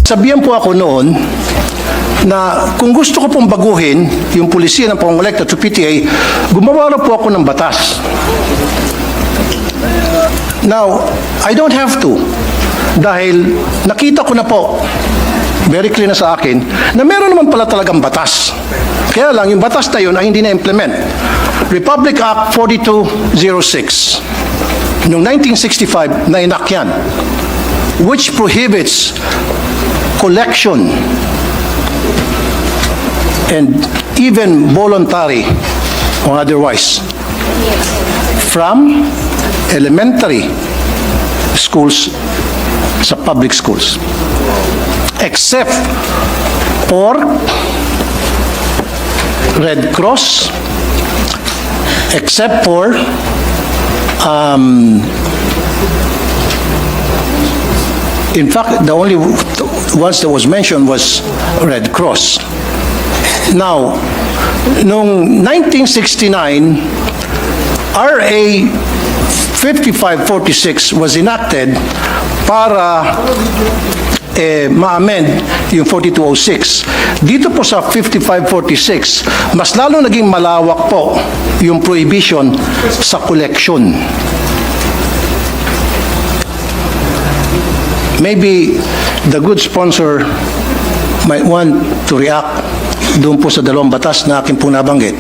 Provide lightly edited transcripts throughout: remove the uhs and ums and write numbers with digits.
Sabihan po ako noon na kung gusto ko pong baguhin yung pulisiya ng pangongolekta to PTA, gumawa na po ako ng batas. Now, I don't have to dahil nakita ko na po, very clear na sa akin, na meron naman pala talagang batas. Kaya lang, yung batas na yun ay hindi na-implement. Republic Act 4206 noong 1965 na inakyan, which prohibits collection and even voluntary or otherwise from elementary schools sa public schools except for Red Cross, except for in fact, the only ones that was mentioned was Red Cross. Now, noong 1969, RA 5546 was enacted para ma-amend yung 4206. Dito po sa 5546, mas lalo naging malawak po yung prohibition sa collection. Maybe the good sponsor might want to react doon po sa dalawang batas na akin po nabanggit.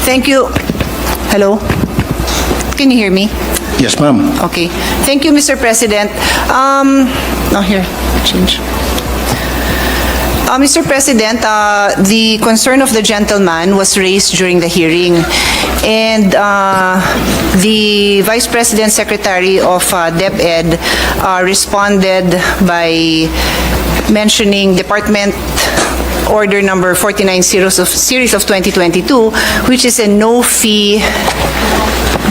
Thank you. Hello? Can you hear me? Yes, ma'am. Okay. Thank you, Mr. President. Here, change. Mr. President, the concern of the gentleman was raised during the hearing, and the Vice President Secretary of DepEd responded by mentioning Department Order number 49 series of 2022, which is a no fee,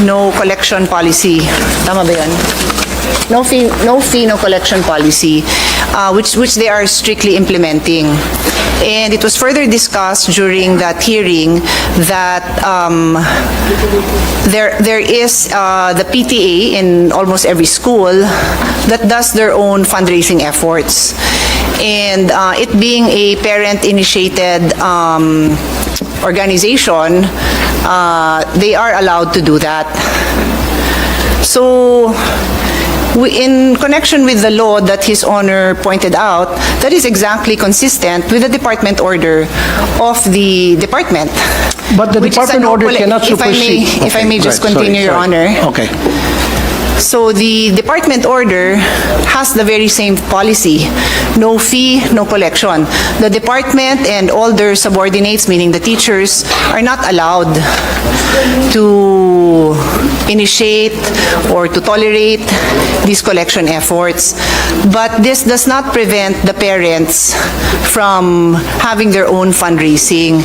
no collection policy. Tama ba yan? No fee, no collection policy, which they are strictly implementing. And it was further discussed during that hearing that there is the PTA in almost every school that does their own fundraising efforts. And it being a parent-initiated organization, they are allowed to do that. So, in connection with the law that His Honor pointed out, that is exactly consistent with the department order of the department. But the department order cannot supersede. If I may just continue, Your Honor. Okay. So the department order has the very same policy, no fee, no collection. The department and all their subordinates, meaning the teachers, are not allowed to initiate or to tolerate these collection efforts. But this does not prevent the parents from having their own fundraising.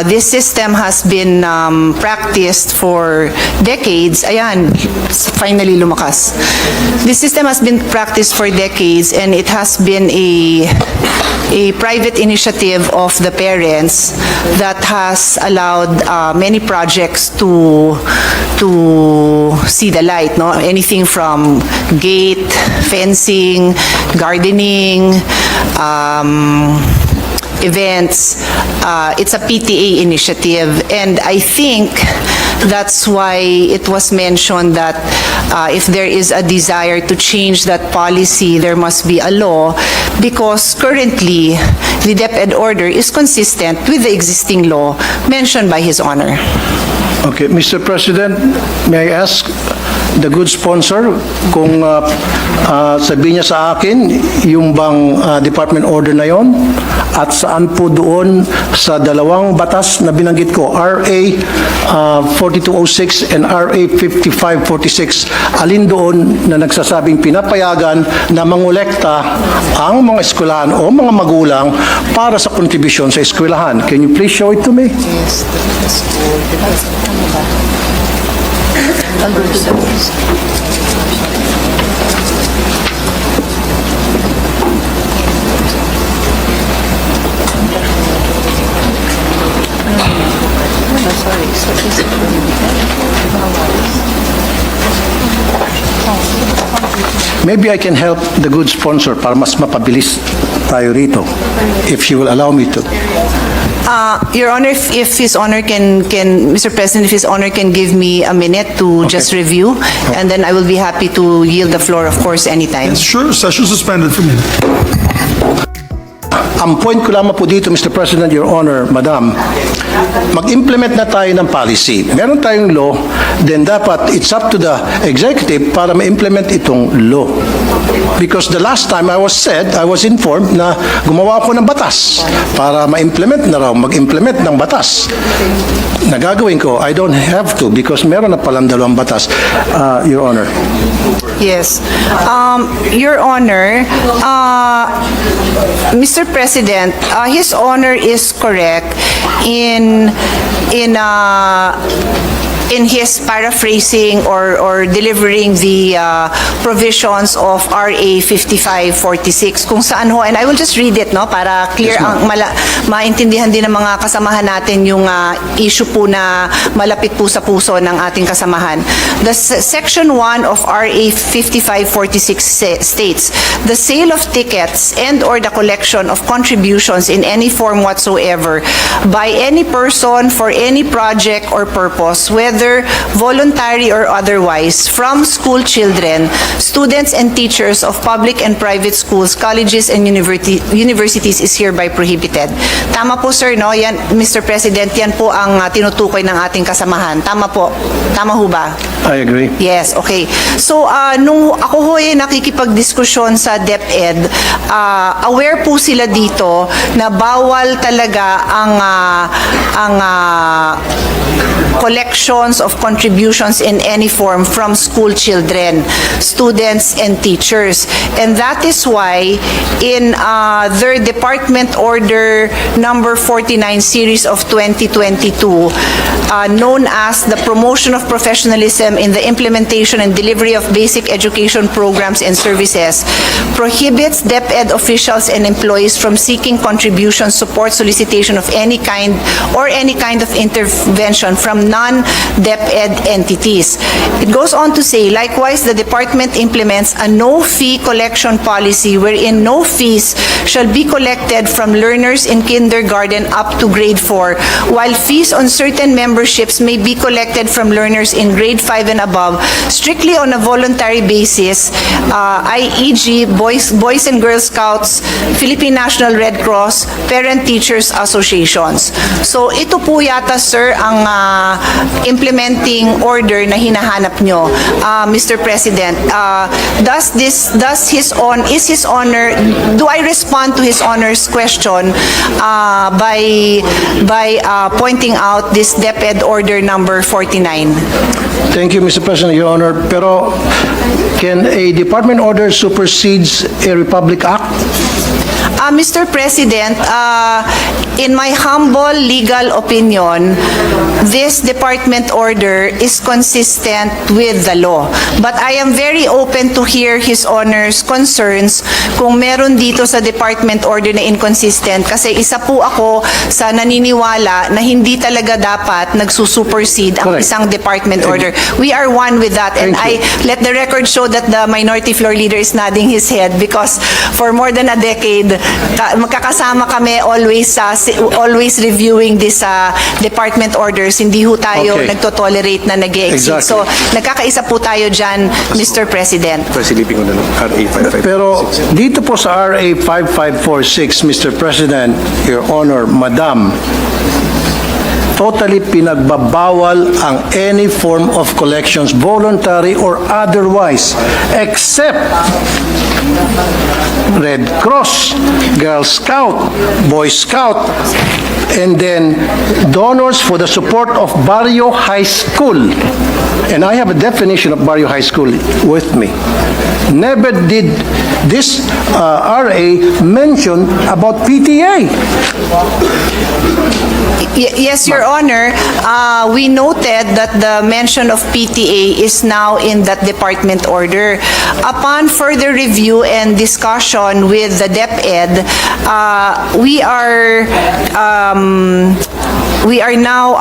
This system has been practiced for decades. Ayan, finally lumakas. This system has been practiced for decades, and it has been a private initiative of the parents that has allowed many projects to see the light. No, anything from gate, fencing, gardening, events. It's a PTA initiative, and I think that's why it was mentioned that if there is a desire to change that policy, there must be a law, because currently the DepEd order is consistent with the existing law mentioned by His Honor. Okay, Mr. President, may I ask the good sponsor kung sabihin niya sa akin yung bang department order na yon at saan po doon sa dalawang batas na binanggit ko, RA 4206 and RA 5546, alin doon na nagsasabing pinapayagan na mangolekta ang mga eskwelahan o mga magulang para sa kontribusyon sa eskwelahan. Can you please show it to me? Yes, the school. maybe I can help the good sponsor para mas mapabilis tayo rito, if she will allow me to. Your Honor, if His Honor can, Mr. President, if His Honor can give me a minute to just review, and then I will be happy to yield the floor, of course, anytime. Sure, session suspended for me. Ang point ko lamang po dito, Mr. President, Your Honor, Madam, mag-implement na tayo ng policy. Meron tayong law, then dapat it's up to the executive para ma-implement itong law. Because the last time I was informed na gumawa ako ng batas para ma-implement na raw, mag-implement ng batas. Nagagawin ko, I don't have to because meron na palang dalawang batas, Your Honor. Yes. Your Honor, Mr. President, His Honor is correct in his paraphrasing or delivering the provisions of RA 5546 kung saan ho, and I will just read it, no, para clear, Yes, ma'am. maintindihan din ng mga kasamahan natin yung issue po na malapit po sa puso ng ating kasamahan. The Section 1 of RA 5546 states, the sale of tickets and or the collection of contributions in any form whatsoever by any person for any project or purpose, whether voluntary or otherwise, from school children, students and teachers of public and private schools, colleges and universities is hereby prohibited. Tama po, sir, no? Yan, Mr. President, yan po ang tinutukoy ng ating kasamahan. Tama po. Tama ho ba? I agree. Yes, okay. So, nung ako ho nakikipagdiskusyon sa DepEd, aware po sila dito na bawal talaga ang collections of contributions in any form from school children, students, and teachers. And that is why in their Department Order number 49 series of 2022, known as the Promotion of Professionalism in the Implementation and Delivery of Basic Education Programs and Services, prohibits DepEd officials and employees from seeking contribution, support, solicitation of any kind or any kind of intervention from non-DepEd entities. It goes on to say, likewise, the department implements a no-fee collection policy wherein no fees shall be collected from learners in kindergarten up to grade 4, while fees on certain memberships may be collected from learners in grade 5 and above, strictly on a voluntary basis, i.e.g. Boys and Girl Scouts, Philippine National Red Cross, Parent-Teachers Associations. So ito po yata, sir, ang implementing order na hinahanap nyo, Mr. President. Is His Honor, do I respond to His Honor's question by pointing out this DepEd order number 49? Thank you, Mr. President, Your Honor. Pero can a department order supersedes a Republic Act? Mr. President, in my humble legal opinion, this department order is consistent with the law. But I am very open to hear His Honor's concerns kung meron dito sa department order na inconsistent, kasi isa po ako sa naniniwala na hindi talaga dapat nagsusupersede ang Correct. isang department order. We are one with that, and Thank you. I let the record show that the minority floor leader is nodding his head because for more than a decade, magkakasama kami always reviewing this department orders. Hindi ho tayo Okay. nagtotolerate na nag-e-exceed. Exactly. So, nagkakaisa po tayo dyan, Mr. President. Silipin ko na lang, RA 5546. Pero dito po sa RA 5546, Mr. President, Your Honor, Madam, totally pinagbabawal ang any form of collections, voluntary or otherwise, except Red Cross, Girl Scout, Boy Scout, and then donors for the support of Barrio High School. And I have a definition of Barrio High School with me. Never did this RA mention about PTA. Yes, Your Honor, we noted that the mention of PTA is now in that department order. Upon further review and discussion with the DepEd, we are we are now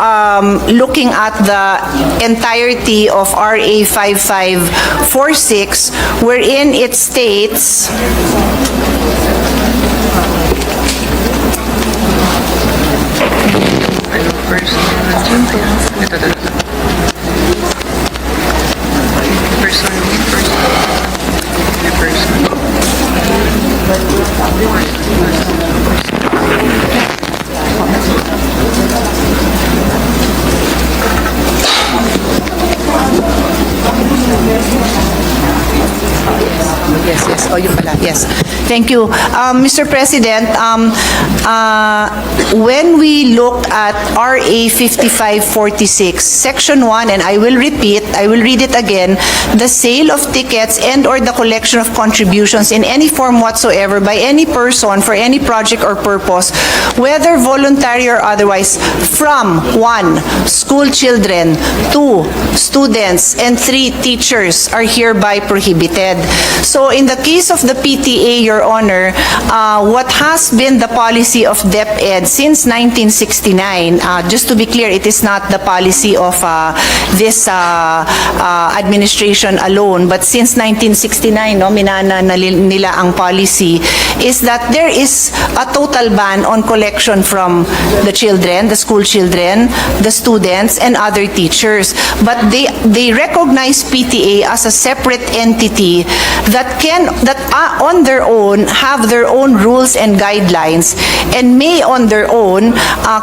looking at the entirety of RA 5546, wherein it states, yes. Oh, yun pala. Yes. Thank you. Mr. President, when we look at RA 5546, Section 1, and I will read it again, the sale of tickets and or the collection of contributions in any form whatsoever by any person for any project or purpose, whether voluntary or otherwise, from 1, school children, 2, students, and 3, teachers are hereby prohibited. So in the case of the PTA, Your Honor, what has been the policy of DepEd since 1969, just to be clear, it is not the policy of this administration alone, but since 1969, no, minana na nila ang policy, is that there is a total ban on collection from the children, the school children, the students, and other teachers. But they recognize PTA as a separate entity that on their own have their own rules and guidelines and may on their own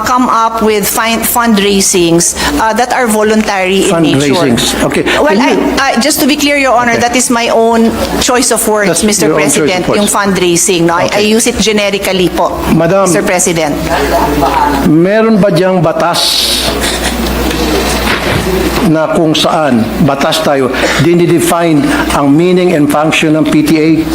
come up with fundraisings that are voluntary in nature. Fundraisings. Okay. Well, just to be clear, Your Honor, that is my own choice of words, That's Mr. your own choice of President, words. yung fundraising. No? I use it generically po, Madam, Mr. President. meron ba diyang batas na kung saan batas tayo dinidefine ang meaning and function ng PTA?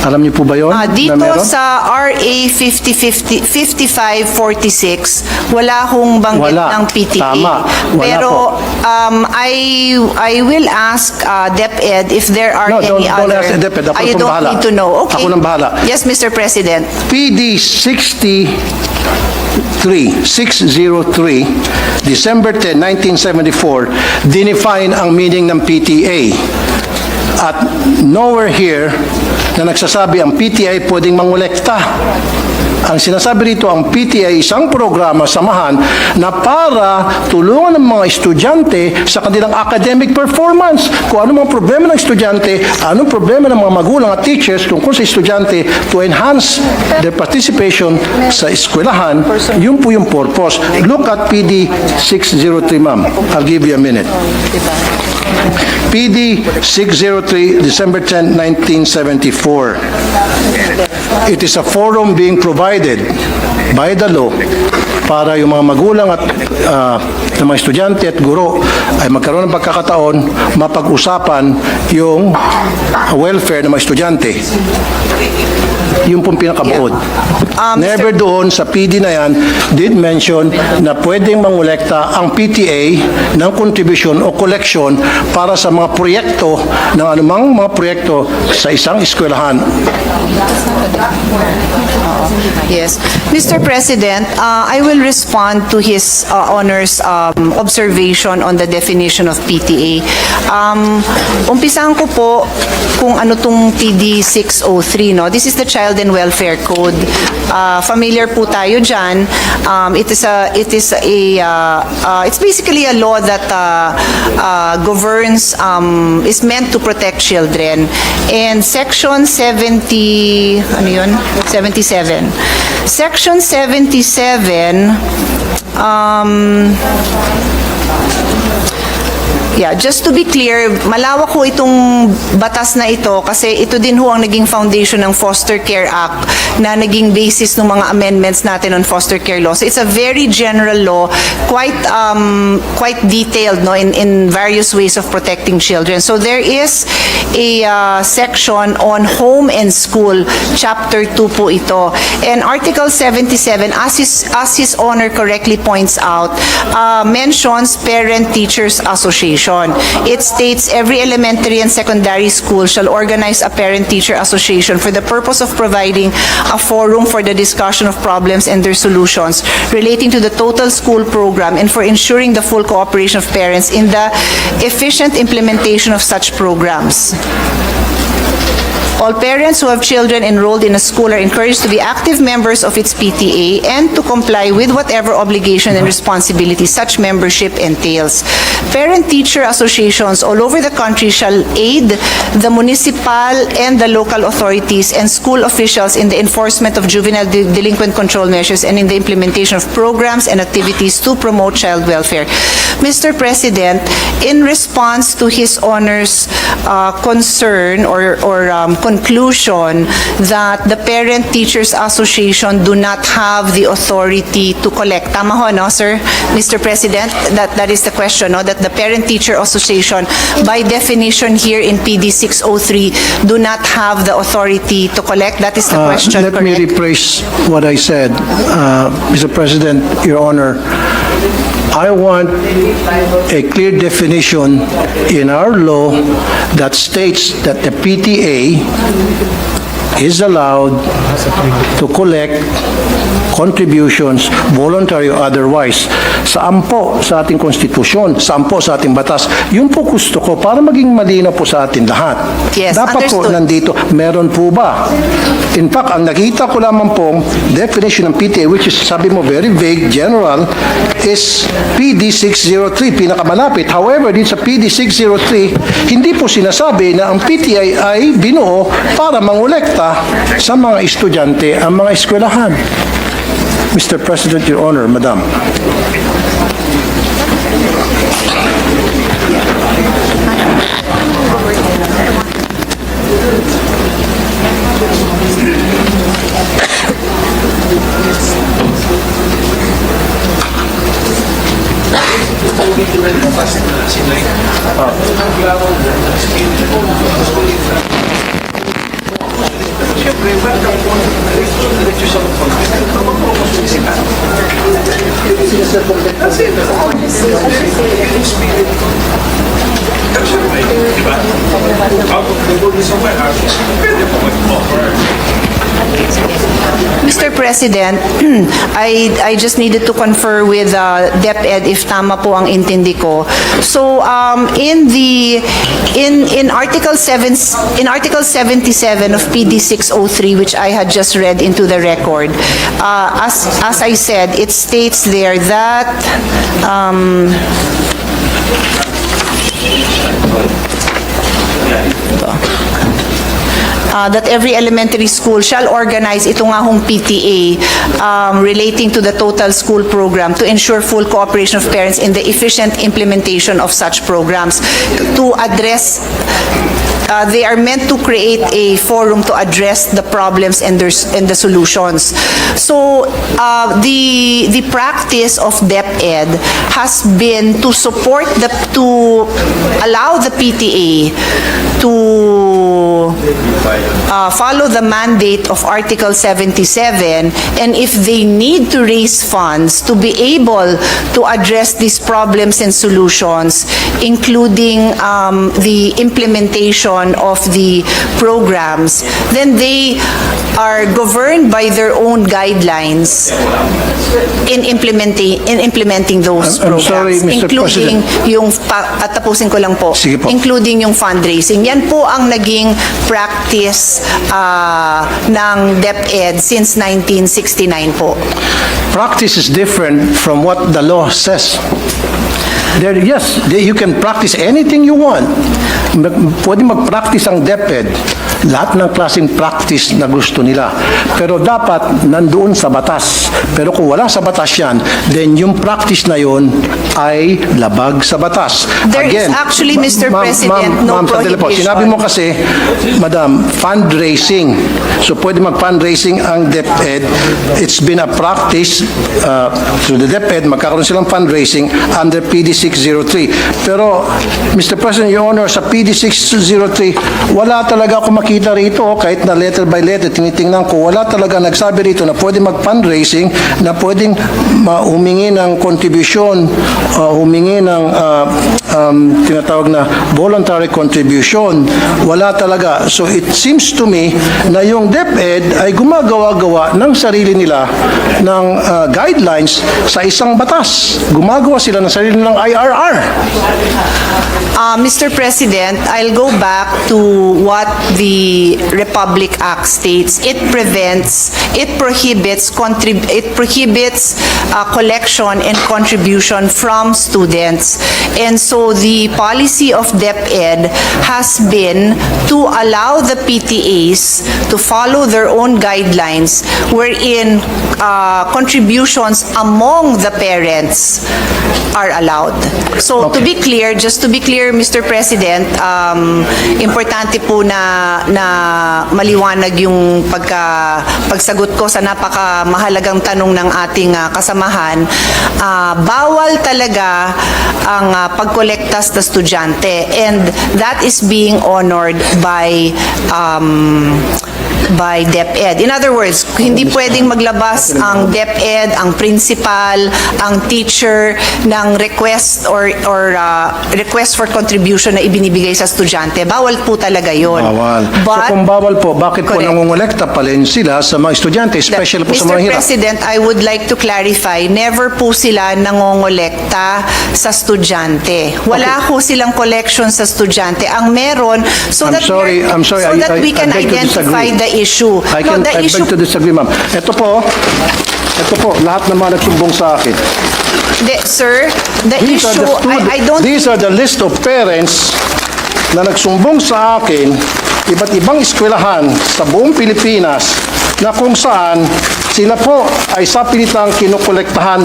Alam niyo po ba yun? Dito na meron? sa RA 5546, wala hong banggit Wala. ng PTA. Tama. Wala Pero po. I will ask DepEd if there are No, any don't other... ask DepEd. Ako You nang don't bahala. need to know. Okay. Ako nang bahala. Yes, Mr. President. PD 603, December 10, 1974, dinefine ang meaning ng PTA. At nowhere here na nagsasabi ang PTA pwedeng mangolekta. Ang sinasabi rito, ang PTA isang programa, samahan, na para tulungan ng mga estudyante sa kanilang academic performance. Kung ano mga problema ng estudyante, anong problema ng mga magulang at teachers tungkol sa estudyante to enhance their participation sa eskwelahan, yun po yung purpose. Look at PD 603, ma'am. I'll give you a minute. PD 603, December 10, 1974. It is a forum being provided by the law para yung mga magulang at ng mga estudyante at guro ay magkaroon ng pagkakataon mapag-usapan yung welfare ng mga estudyante. Yung pong pinakabuod. Never doon sa PD na yan did mention na pwedeng mangolekta ang PTA ng contribution o collection para sa mga proyekto ng anumang mga proyekto sa isang eskwelahan. Yes. Mr. President, I will respond to his Honor's observation on the definition of PTA. Umpisahan ko po kung ano tong PD 603, no? This is the Child and Welfare Code. Familiar po tayo dyan. It's basically a law that governs, is meant to protect children. And Section 77. Section 77, just to be clear, malawak ho itong batas na ito kasi ito din ho ang naging foundation ng Foster Care Act na naging basis ng mga amendments natin on foster care law. So it's a very general law, quite detailed, no, in various ways of protecting children. So there is a section on home and school, Chapter 2 po ito. And Article 77, as His Honor correctly points out, mentions Parent-Teachers Association. Association. It states every elementary and secondary school shall organize a parent-teacher association for the purpose of providing a forum for the discussion of problems and their solutions relating to the total school program and for ensuring the full cooperation of parents in the efficient implementation of such programs. All parents who have children enrolled in a school are encouraged to be active members of its PTA and to comply with whatever obligation and responsibility such membership entails. Parent-teacher associations all over the country shall aid the municipal and the local authorities and school officials in the enforcement of juvenile delinquent control measures and in the implementation of programs and activities to promote child welfare. Mr. President, in response to His Honor's concern or conclusion that the Parent Teachers Association do not have the authority to collect. Tama ho, no, sir? Mr. President, that is the question, no? That the Parent Teacher Association, by definition here in PD 603, do not have the authority to collect. That is the question, Let me correct? rephrase what I said. Mr. President, Your Honor, I want a clear definition in our law that states that the PTA is allowed to collect contributions, voluntary or otherwise. Saan po sa ating konstitusyon, saan po sa ating batas. Yun po gusto ko para maging malinaw po sa atin lahat. Yes, Dapat po understood. nandito, meron po ba? In fact, ang nakita ko lamang pong definition ng PTA, which is, sabi mo, very vague, general, is PD 603, pinakamalapit. However, din sa PD 603, hindi po sinasabi na ang PTA ay binuo para mangolekta sa mga estudyante ang mga eskwelahan. Mr. President, Your Honor, Madam. Mr. President, I just needed to confer with DepEd if tama po ang intindi ko. So in Article 77 of PD 603, which I had just read into the record, as I said, it states there that that every elementary school shall organize ito nga hong PTA relating to the total school program to ensure full cooperation of parents in the efficient implementation of such programs to address they are meant to create a forum to address the problems and the solutions. So the practice of DepEd has been to support to allow the PTA to follow the mandate of Article 77, and if they need to raise funds to be able to address these problems and solutions, including the implementation of the programs, then they are governed by their own guidelines in implementing those I'm programs, sorry, Mr. including President. yung tapusin ko lang po, Sige po. including yung fundraising. Yan po ang naging practice ng DepEd since 1969 po. Practice is different from what the law says. Yes, you can practice anything you want. Pwede mag-practice ang DepEd, lahat ng klaseng practice na gusto nila. Pero dapat nandoon sa batas. Pero kung wala sa batas yan, then yung practice na yon ay labag sa batas. There is actually, Mr. President, no sandali po. prohibition. Sinabi mo kasi, Madam, fundraising. So pwede mag-fundraising ang DepEd. It's been a practice through the DepEd, magkakaroon silang fundraising under PD 603. Pero, Mr. President, Your Honor, sa PD 603, wala talaga ako makita rito, kahit na letter by letter, tinitingnan ko, wala talaga nagsabi rito na pwede mag-fundraising, na pwedeng humingi ng contribution, humingi ng tinatawag na voluntary contribution. Wala talaga. So it seems to me na yung DepEd ay gumagawa-gawa ng sarili nila ng guidelines sa isang batas. Gumagawa sila ng sarili nilang IRR. Mr. President, I'll go back to what the Republic Act states. It prohibits collection and contribution from students. And so the policy of DepEd has been to allow the PTAs to follow their own guidelines wherein contributions among the parents are allowed. So to be clear, just to be clear, Mr. President, importante po na maliwanag yung pagsagot ko sa napakamahalagang tanong ng ating kasamahan. Bawal talaga ang pagkolekta sa estudyante, and that is being honored by DepEd. In other words, hindi pwedeng maglabas ang DepEd, ang principal, ang teacher ng request or request for contribution na ibinibigay sa estudyante. Bawal po talaga yun. Bawal. But, so kung bawal po, bakit po correct. nangongolekta pa rin sila sa mga estudyante, especially po sa mga Mr. hirap? President, I would like to clarify, never po sila nangongolekta sa estudyante. Wala po silang collection sa estudyante. Ang meron, so that we can I beg to identify disagree. the issue. I No, the beg issue, to disagree, ma'am. Ito po, lahat ng mga nagsumbong sa akin. sir, the These issue, I don't These are the list of parents na nagsumbong sa akin, iba't ibang eskwelahan sa buong Pilipinas, na kung saan sila po ay sa pilitang kinukolektahan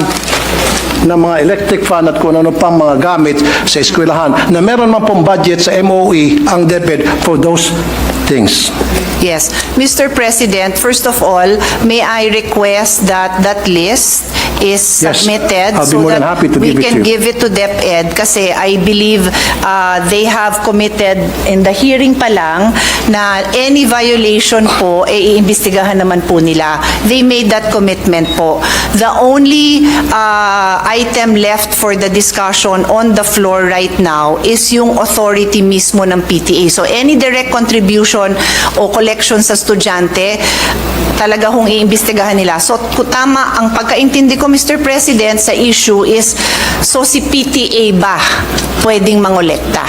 ng mga electric fan at kung ano pang mga gamit sa eskwelahan, na meron man pong budget sa MOE ang DepEd for those things. Yes. Mr. President, first of all, may I request that that list is Yes. submitted I'll be so more than that happy to we give it to can you. give it to DepEd kasi I believe they have committed in the hearing pa lang na any violation po, iimbestigahan naman po nila. They made that commitment po. The only item left for the discussion on the floor right now is yung authority mismo ng PTA. So any direct contribution o collection sa estudyante, talaga hong iimbestigahan nila. So tama ang pagkaintindi ko, Mr. President, sa issue is, so si PTA ba pwedeng mangolekta?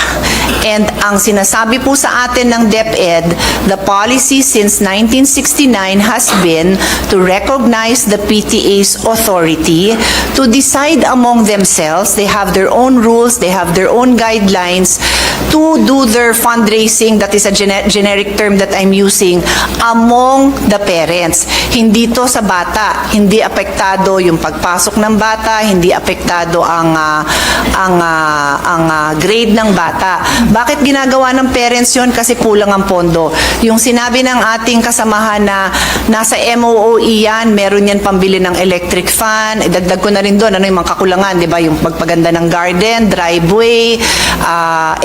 And ang sinasabi po sa atin ng DepEd, the policy since 1969 has been to recognize the PTA's authority to decide among themselves. They have their own rules, they have their own guidelines to do their fundraising, that is a generic term that I'm using, among the parents. Hindi to sa bata, hindi apektado yung pagpasok ng bata, hindi apektado ang grade ng bata. Bakit ginagawa ng parents yon? Kasi kulang ang pondo. Yung sinabi ng ating kasamahan na nasa MOOE yan, meron yan pambili ng electric fan, dagdag ko na rin doon, ano yung mga kakulangan, di ba? Yung pagpaganda ng garden, driveway,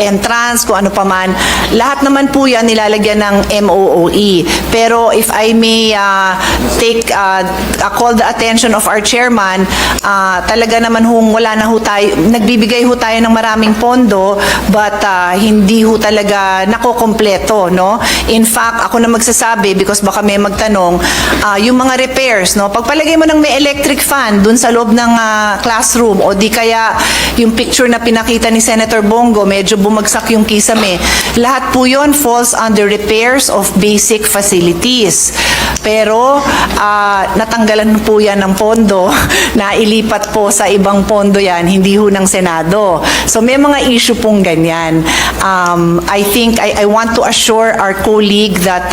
entrance, kung ano pa man. Lahat naman po yan nilalagyan ng MOOE. Pero if I may call the attention of our chairman, talaga naman wala na ho tayo, nagbibigay ho tayo ng maraming pondo, but hindi ho talaga nakokompleto, no? In fact, ako na magsasabi, because baka may magtanong, yung mga repairs, no? Pagpalagay mo ng may electric fan dun sa loob ng classroom, o di kaya yung picture na pinakita ni Senator Bongo, medyo bumagsak yung kisame, lahat po yun falls under repairs of basic facilities. Pero natanggalan po yan ng pondo, na ilipat po sa ibang pondo yan, hindi ho ng Senado. So may mga issue pong ganyan. I think I want to assure our colleague that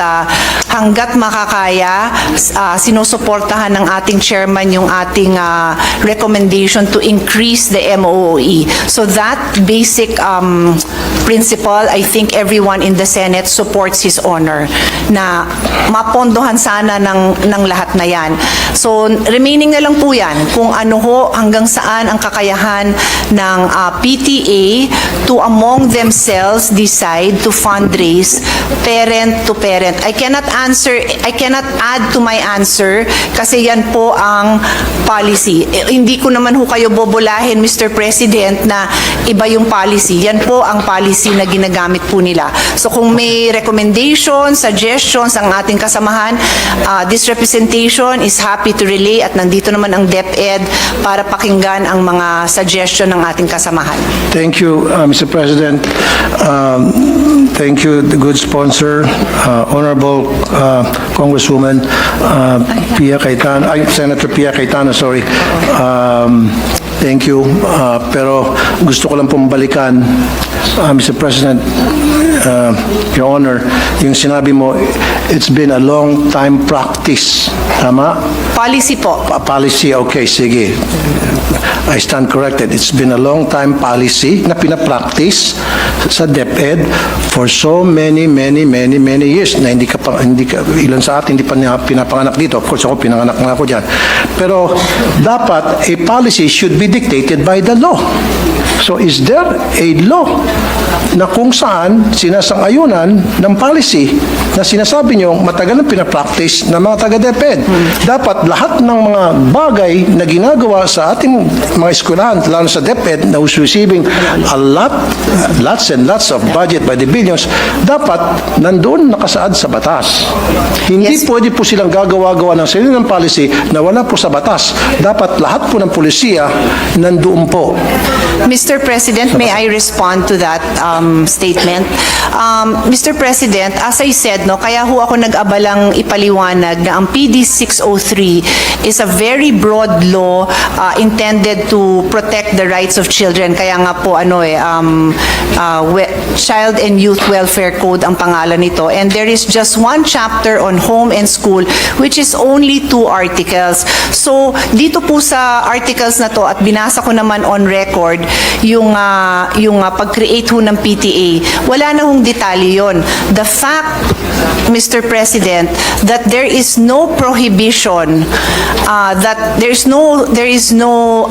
hanggat makakaya, sinusuportahan ng ating chairman yung ating recommendation to increase the MOOE. So that basic principle, I think everyone in the Senate supports his honor, na mapondohan sana ng lahat na yan. So remaining na lang po yan kung ano ho, hanggang saan ang kakayahan ng PTA to among them themselves decide to fundraise parent to parent. I cannot add to my answer kasi yan po ang policy. Hindi ko naman ho kayo bobolahin, Mr. President, na iba yung policy. Yan po ang policy na ginagamit po nila. So kung may recommendations, suggestions ang ating kasamahan, this representation is happy to relay at nandito naman ang DepEd para pakinggan ang mga suggestion ng ating kasamahan. Thank you, Mr. President. Thank you, the good sponsor, Honorable Congresswoman Pia Cayetano, Senator Pia Cayetano, sorry. Thank you. Pero gusto ko lang pong balikan, Mr. President, Your Honor, yung sinabi mo, it's been a long time practice. Tama? Policy po. Policy, okay, sige. I stand corrected. It's been a long time policy na pinapractice sa DepEd for so many years na ilan sa atin hindi pa pinapanganak dito. Of course, ako pinanganak na ako dyan. Pero dapat a policy should be dictated by the law. So is there a law na kung saan sinasang-ayunan ng policy na sinasabi nyo matagal na pinapractice ng mga taga-DepEd? Dapat lahat ng mga bagay na ginagawa sa ating mga eskwelahan, lalo sa DepEd na who's receiving lots and lots of budget by the billions, dapat nandoon nakasaad sa batas. Hindi Yes. pwede po silang gagawa-gawa ng sarili ng policy na wala po sa batas. Dapat lahat po ng polisiya nandoon po. Mr. President, may I respond to that statement? Mr. President, as I said, no, kaya ho ako nag-abalang ipaliwanag na ang PD 603 is a very broad law intended to protect the rights of children. Kaya nga po Child and Youth Welfare Code ang pangalan nito. And there is just one chapter on home and school which is only 2 articles. So dito po sa articles na to at binasa ko naman on record yung pag-create ho ng PTA, wala na hong detalye yon. The fact, Mr. President, that there is no prohibition, that there is no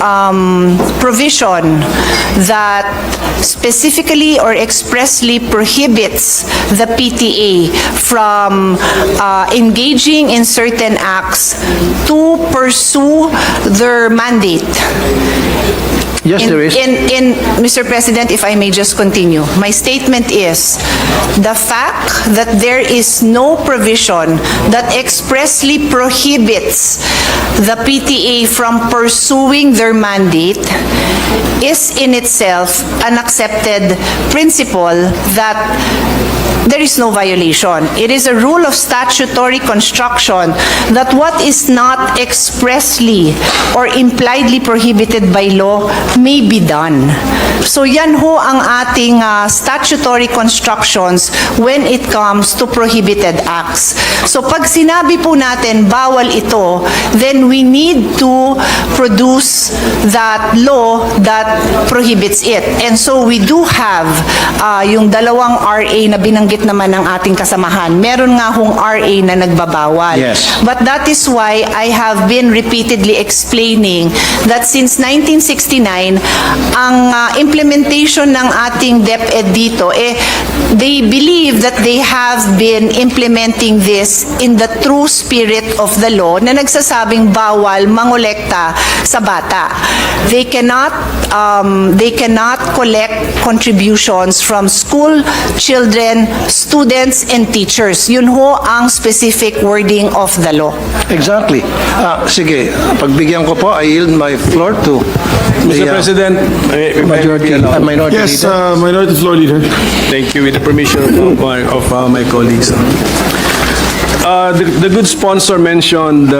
provision that specifically or expressly prohibits the PTA from engaging in certain acts to pursue their mandate. Yes, there is. Mr. President, if I may just continue. My statement is, the fact that there is no provision that expressly prohibits the PTA from pursuing their mandate is in itself an accepted principle that there is no violation. It is a rule of statutory construction that what is not expressly or impliedly prohibited by law may be done. So yan ho ang ating statutory constructions when it comes to prohibited acts. So pag sinabi po natin bawal ito, then we need to produce that law that prohibits it. And so we do have yung dalawang RA na binanggit naman ng ating kasamahan. Meron nga hong RA na nagbabawal. Yes. But that is why I have been repeatedly explaining that since 1969, ang implementation ng ating DepEd dito, they believe that they have been implementing this in the true spirit of the law na nagsasabing bawal mangolekta sa bata. They cannot collect contributions from school children, students, and teachers. Yun ho ang specific wording of the law. Exactly. Sige, pagbigyan ko po, I yield my floor to Mr. the President, minority Yes, leader. Minority Floor Leader. thank you with the permission of my colleagues. The good sponsor mentioned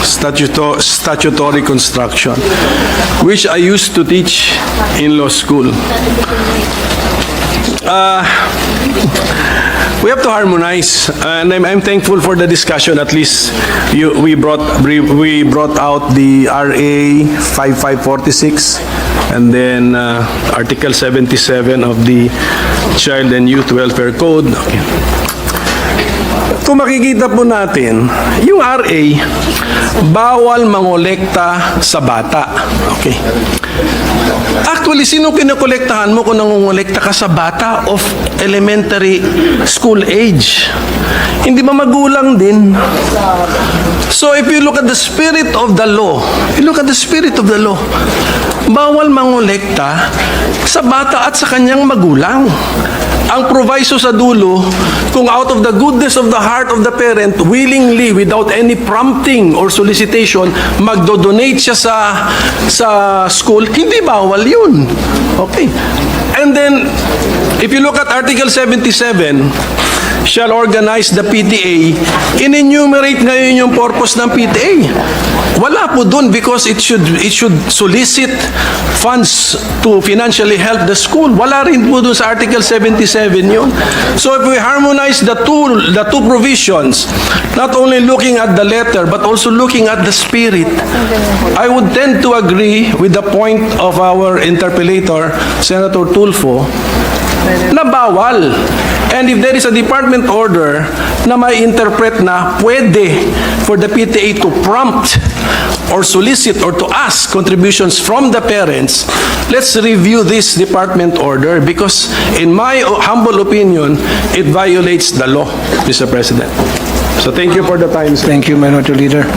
statutory construction, which I used to teach in law school. We have to harmonize, and I'm thankful for the discussion. At least we brought out the RA 5546 and then Article 77 of the Child and Youth Welfare Code. Okay. To kung makikita po natin, yung RA, bawal mangolekta sa bata. Okay. Actually, sino kinokolektahan mo kung nangongolekta ka sa bata of elementary school age? Hindi ba magulang din? So if you look at the spirit of the law, bawal mangolekta sa bata at sa kanyang magulang. Ang proviso sa dulo, kung out of the goodness of the heart of the parent, willingly, without any prompting or solicitation, magdodonate siya sa school, hindi bawal yun. Okay. And then, if you look at Article 77, shall organize the PTA, in-enumerate ngayon yung purpose ng PTA. Wala po dun because it should solicit funds to financially help the school. Wala rin po dun sa Article 77 yun. So if we harmonize the two provisions, not only looking at the letter but also looking at the spirit, I would tend to agree with the point of our interpellator, Senator Tulfo, na bawal. And if there is a department order na may interpret na pwede for the PTA to prompt or solicit or to ask contributions from the parents, let's review this department order because in my humble opinion, it violates the law, Mr. President. So thank you for the time, sir. Thank you, Minority Leader.